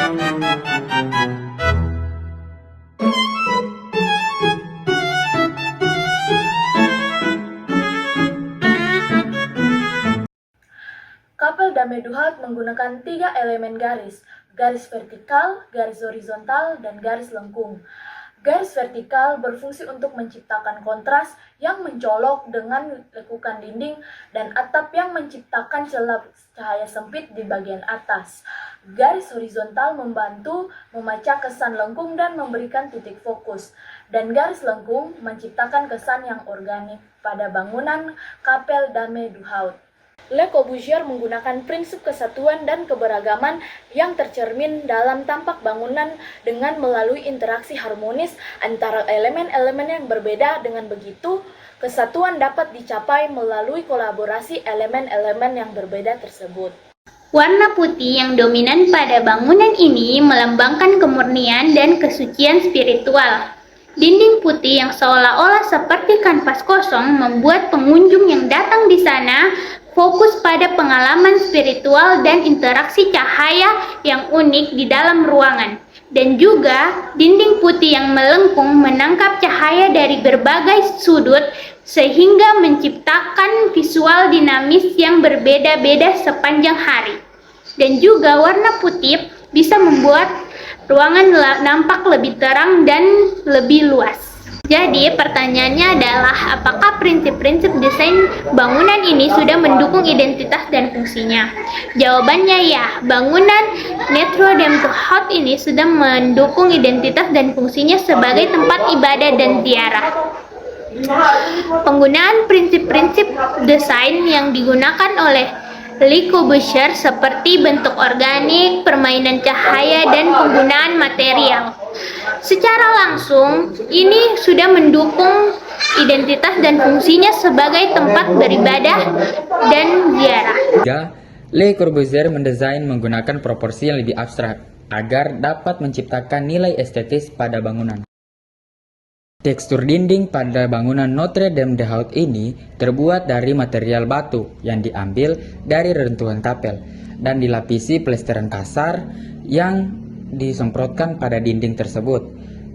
Kapel Dame du Hout menggunakan 3 elemen garis vertikal, garis horizontal, dan garis lengkung. Garis vertikal berfungsi untuk menciptakan kontras yang mencolok dengan lekukan dinding dan atap yang menciptakan celah cahaya sempit di bagian atas. Garis horizontal membantu memecah kesan lengkung dan memberikan titik fokus. Dan garis lengkung menciptakan kesan yang organik pada bangunan Kapel Dame du Hout. Le Corbusier menggunakan prinsip kesatuan dan keberagaman yang tercermin dalam tampak bangunan dengan melalui interaksi harmonis antara elemen-elemen yang berbeda. Dengan begitu, kesatuan dapat dicapai melalui kolaborasi elemen-elemen yang berbeda tersebut. Warna putih yang dominan pada bangunan ini melambangkan kemurnian dan kesucian spiritual. Dinding putih yang seolah-olah seperti kanvas kosong membuat pengunjung yang datang di sana fokus pada pengalaman spiritual dan interaksi cahaya yang unik di dalam ruangan. Dan juga, dinding putih yang melengkung menangkap cahaya dari berbagai sudut sehingga menciptakan visual dinamis yang berbeda-beda sepanjang hari. Dan juga warna putih bisa membuat ruangan nampak lebih terang dan lebih luas. Jadi pertanyaannya adalah apakah prinsip-prinsip desain bangunan ini sudah mendukung identitas dan fungsinya? Jawabannya ya, bangunan Notre Dame du Hout ini sudah mendukung identitas dan fungsinya sebagai tempat ibadah dan ziarah. Penggunaan prinsip-prinsip desain yang digunakan oleh Le Corbusier seperti bentuk organik, permainan cahaya, dan penggunaan material. Secara langsung, ini sudah mendukung identitas dan fungsinya sebagai tempat beribadah dan ziarah. Le Corbusier mendesain menggunakan proporsi yang lebih abstrak agar dapat menciptakan nilai estetis pada bangunan. Tekstur dinding pada bangunan Notre Dame du Hout ini terbuat dari material batu yang diambil dari reruntuhan kapel dan dilapisi plesteran kasar yang disemprotkan pada dinding tersebut.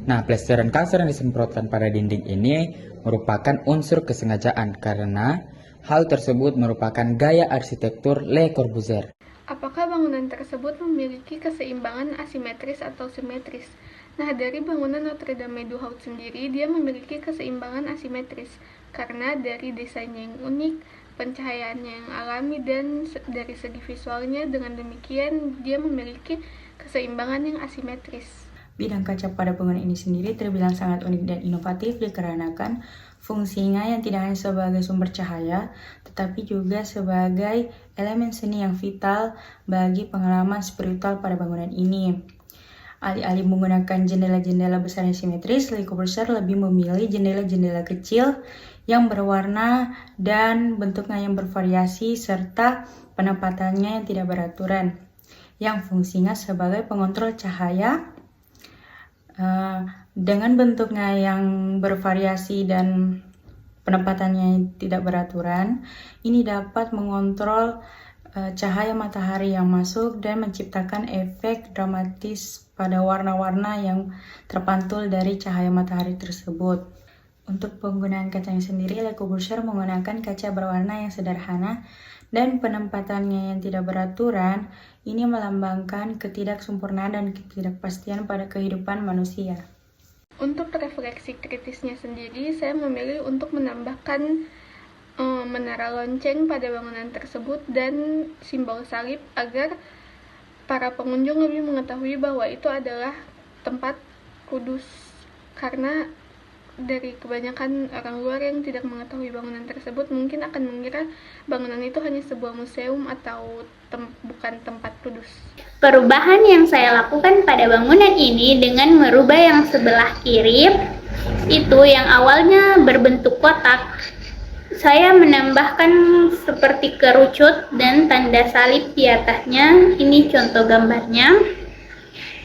Nah, plesteran kasar yang disemprotkan pada dinding ini merupakan unsur kesengajaan karena hal tersebut merupakan gaya arsitektur Le Corbusier. Apakah bangunan tersebut memiliki keseimbangan asimetris atau simetris? Nah, dari bangunan Notre Dame du Hout sendiri, dia memiliki keseimbangan asimetris karena dari desainnya yang unik, pencahayaannya yang alami, dan dari segi visualnya. Dengan demikian, dia memiliki keseimbangan yang asimetris. Bidang kaca pada bangunan ini sendiri terbilang sangat unik dan inovatif dikarenakan fungsinya yang tidak hanya sebagai sumber cahaya, tetapi juga sebagai elemen seni yang vital bagi pengalaman spiritual pada bangunan ini. Alih-alih menggunakan jendela-jendela besar yang simetris, Le Corbusier lebih memilih jendela-jendela kecil yang berwarna dan bentuknya yang bervariasi serta penempatannya yang tidak beraturan, yang fungsinya sebagai pengontrol cahaya. Dengan bentuknya yang bervariasi dan penempatannya yang tidak beraturan, ini dapat mengontrol cahaya matahari yang masuk dan menciptakan efek dramatis pada warna-warna yang terpantul dari cahaya matahari tersebut. Untuk penggunaan kacanya sendiri, Le Corbusier menggunakan kaca berwarna yang sederhana dan penempatannya yang tidak beraturan. Ini melambangkan ketidaksempurnaan dan ketidakpastian pada kehidupan manusia. Untuk refleksi kritisnya sendiri, saya memilih untuk menambahkan menara lonceng pada bangunan tersebut dan simbol salib agar para pengunjung lebih mengetahui bahwa itu adalah tempat kudus, karena dari kebanyakan orang luar yang tidak mengetahui bangunan tersebut mungkin akan mengira bangunan itu hanya sebuah museum atau bukan tempat kudus. Perubahan yang saya lakukan pada bangunan ini dengan merubah yang sebelah kiri itu yang awalnya berbentuk kotak, saya menambahkan seperti kerucut dan tanda salib di atasnya. Ini contoh gambarnya.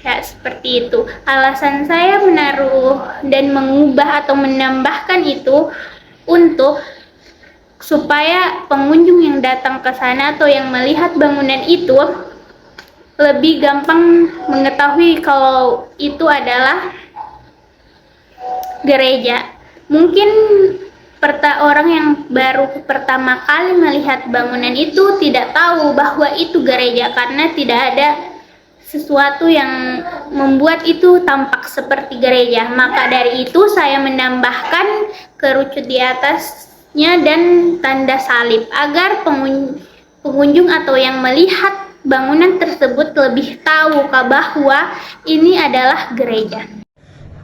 Ya, seperti itu. Alasan saya menaruh dan mengubah atau menambahkan itu untuk supaya pengunjung yang datang ke sana atau yang melihat bangunan itu lebih gampang mengetahui kalau itu adalah gereja. Mungkin orang yang baru pertama kali melihat bangunan itu tidak tahu bahwa itu gereja karena tidak ada sesuatu yang membuat itu tampak seperti gereja. Maka dari itu saya menambahkan kerucut di atasnya dan tanda salib agar pengunjung atau yang melihat bangunan tersebut lebih tahu bahwa ini adalah gereja.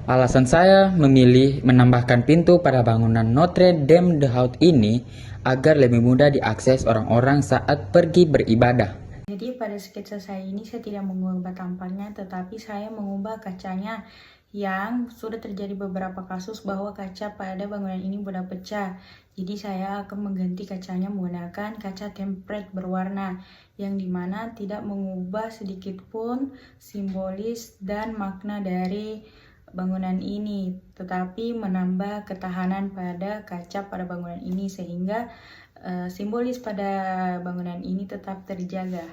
Alasan saya memilih menambahkan pintu pada bangunan Notre Dame de Haut ini agar lebih mudah diakses orang-orang saat pergi beribadah. Jadi pada sketsa saya ini saya tidak mengubah tampaknya, tetapi saya mengubah kacanya yang sudah terjadi beberapa kasus bahwa kaca pada bangunan ini mudah pecah. Jadi saya akan mengganti kacanya menggunakan kaca template berwarna yang dimana tidak mengubah sedikit pun simbolis dan makna dari bangunan ini, tetapi menambah ketahanan pada kaca pada bangunan ini sehingga simbolis pada bangunan ini tetap terjaga.